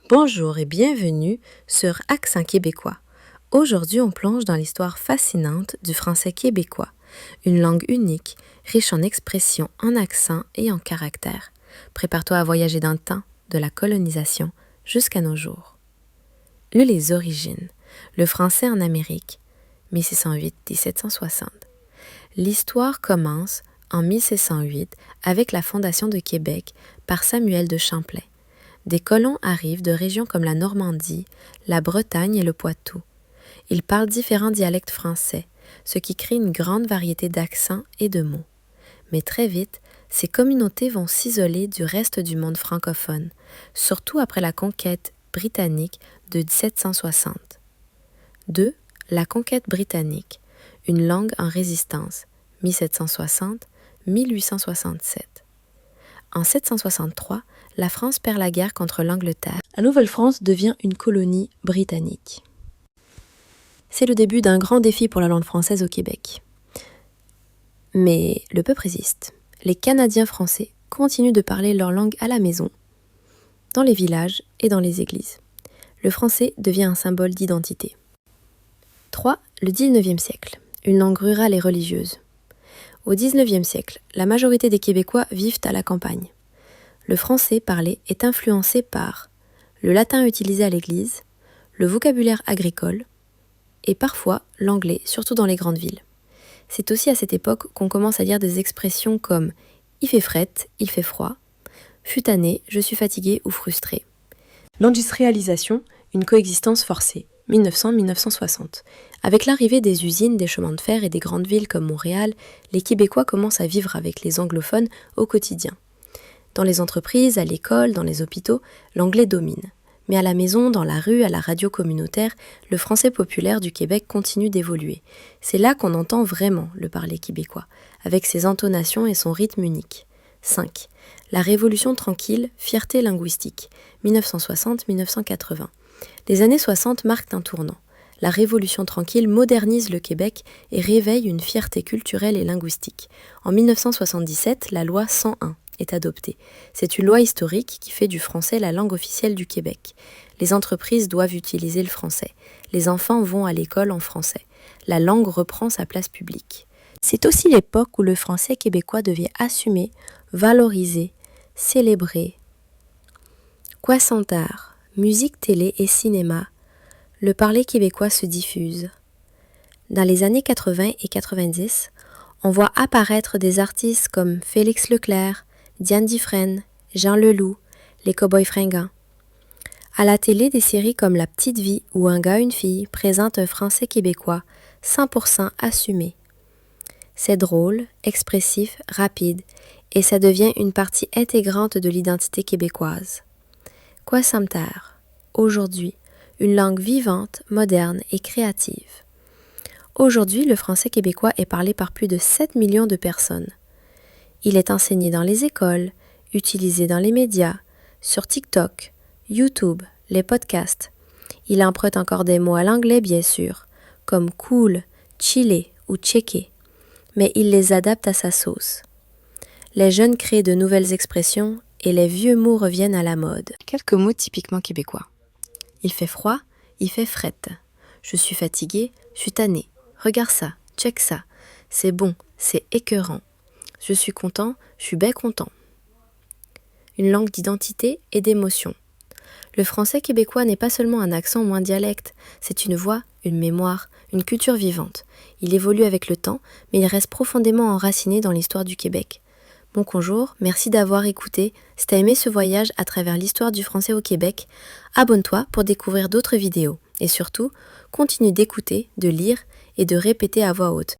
Bonjour et bienvenue sur Accent québécois. Aujourd'hui, on plonge dans l'histoire fascinante du français québécois, une langue unique, riche en expressions, en accents et en caractères. Prépare-toi à voyager dans le temps, de la colonisation jusqu'à nos jours. Les origines. Le français en Amérique, 1608-1760. L'histoire commence en 1608 avec la fondation de Québec par Samuel de Champlain. Des colons arrivent de régions comme la Normandie, la Bretagne et le Poitou. Ils parlent différents dialectes français, ce qui crée une grande variété d'accents et de mots. Mais très vite, ces communautés vont s'isoler du reste du monde francophone, surtout après la conquête britannique de 1760. 2. La conquête britannique, une langue en résistance, 1760-1867. En 763, la France perd la guerre contre l'Angleterre. La Nouvelle-France devient une colonie britannique. C'est le début d'un grand défi pour la langue française au Québec. Mais le peuple résiste. Les Canadiens français continuent de parler leur langue à la maison, dans les villages et dans les églises. Le français devient un symbole d'identité. 3. Le 19e siècle. Une langue rurale et religieuse. Au 19e siècle, la majorité des Québécois vivent à la campagne. Le français parlé est influencé par le latin utilisé à l'église, le vocabulaire agricole et parfois l'anglais, surtout dans les grandes villes. C'est aussi à cette époque qu'on commence à lire des expressions comme « il fait frette »,« il fait froid »,« futané »,« je suis fatigué » ou « frustré ». L'industrialisation, une coexistence forcée, 1900-1960. Avec l'arrivée des usines, des chemins de fer et des grandes villes comme Montréal, les Québécois commencent à vivre avec les anglophones au quotidien. Dans les entreprises, à l'école, dans les hôpitaux, l'anglais domine. Mais à la maison, dans la rue, à la radio communautaire, le français populaire du Québec continue d'évoluer. C'est là qu'on entend vraiment le parler québécois, avec ses intonations et son rythme unique. 5. La Révolution tranquille, fierté linguistique, 1960-1980. Les années 60 marquent un tournant. La Révolution tranquille modernise le Québec et réveille une fierté culturelle et linguistique. En 1977, la loi 101 est adoptée. C'est une loi historique qui fait du français la langue officielle du Québec. Les entreprises doivent utiliser le français. Les enfants vont à l'école en français. La langue reprend sa place publique. C'est aussi l'époque où le français québécois devient assumé, valorisé, célébré. Art, musique, télé et cinéma, le parler québécois se diffuse. Dans les années 80 et 90, on voit apparaître des artistes comme Félix Leclerc, Diane Dufresne, Jean Leloup, les Cowboys fringants. À la télé, des séries comme La Petite Vie ou Un gars, une fille présentent un français québécois 100% assumé. C'est drôle, expressif, rapide, et ça devient une partie intégrante de l'identité québécoise. Aujourd'hui, une langue vivante, moderne et créative. Aujourd'hui, le français québécois est parlé par plus de 7 millions de personnes. Il est enseigné dans les écoles, utilisé dans les médias, sur TikTok, YouTube, les podcasts. Il emprunte encore des mots à l'anglais, bien sûr, comme cool, chiller ou checker, mais il les adapte à sa sauce. Les jeunes créent de nouvelles expressions et les vieux mots reviennent à la mode. Quelques mots typiquement québécois. Il fait froid, il fait frette. Je suis fatigué, je suis tanné. Regarde ça, check ça. C'est bon, c'est écœurant. Je suis content, je suis bien content. Une langue d'identité et d'émotion. Le français québécois n'est pas seulement un accent ou un dialecte, c'est une voix, une mémoire, une culture vivante. Il évolue avec le temps, mais il reste profondément enraciné dans l'histoire du Québec. Bon bonjour, merci d'avoir écouté. Si t'as aimé ce voyage à travers l'histoire du français au Québec, abonne-toi pour découvrir d'autres vidéos. Et surtout, continue d'écouter, de lire et de répéter à voix haute.